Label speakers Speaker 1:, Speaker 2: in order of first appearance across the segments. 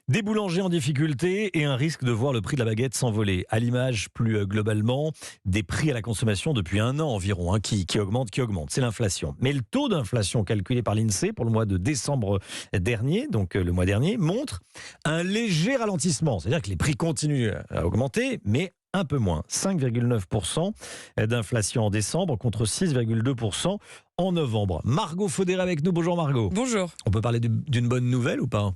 Speaker 1: Des boulangers en difficulté et un risque de voir le prix de la baguette s'envoler. À l'image, plus globalement, des prix à la consommation depuis un an environ, qui augmente. C'est l'inflation. Mais le taux d'inflation calculé par l'INSEE pour le mois de décembre dernier, donc le mois dernier, montre un léger ralentissement. C'est-à-dire que les prix continuent à augmenter, mais un peu moins. 5,9% d'inflation en décembre contre 6,2% en novembre. Margot Faudéré avec nous. Bonjour Margot.
Speaker 2: Bonjour.
Speaker 1: On peut parler d'une bonne nouvelle ou pas ?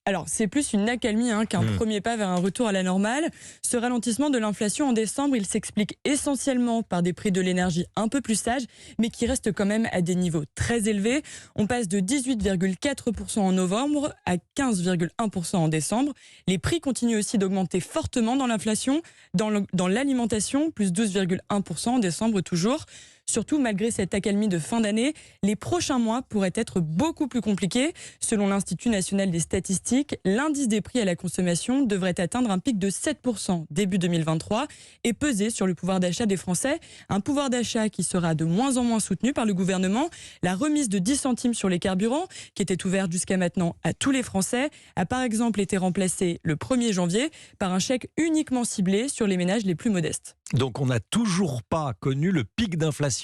Speaker 2: Alors, c'est plus une accalmie qu'un premier pas vers un retour à la normale. Ce ralentissement de l'inflation en décembre, il s'explique essentiellement par des prix de l'énergie un peu plus sages, mais qui restent quand même à des niveaux très élevés. On passe de 18,4% en novembre à 15,1% en décembre. Les prix continuent aussi d'augmenter fortement dans l'inflation, dans l'alimentation, plus 12,1% en décembre toujours. Surtout, malgré cette accalmie de fin d'année, les prochains mois pourraient être beaucoup plus compliqués. Selon l'Institut national des statistiques, l'indice des prix à la consommation devrait atteindre un pic de 7% début 2023 et peser sur le pouvoir d'achat des Français. Un pouvoir d'achat qui sera de moins en moins soutenu par le gouvernement. La remise de 10 centimes sur les carburants, qui était ouverte jusqu'à maintenant à tous les Français, a par exemple été remplacée le 1er janvier par un chèque uniquement ciblé sur les ménages les plus modestes.
Speaker 1: Donc on n'a toujours pas connu le pic d'inflation.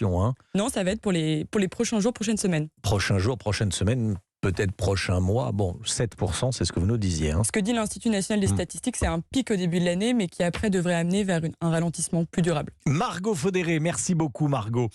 Speaker 2: Non, ça va être pour les prochains jours, prochaines semaines.
Speaker 1: Prochains jours, prochaines semaines, peut-être prochains mois. Bon, 7%, c'est ce que vous nous disiez.
Speaker 2: Ce que dit l'Institut national des statistiques, c'est un pic au début de l'année, mais qui après devrait amener vers un ralentissement plus durable.
Speaker 1: Margot Faudéré, merci beaucoup Margot.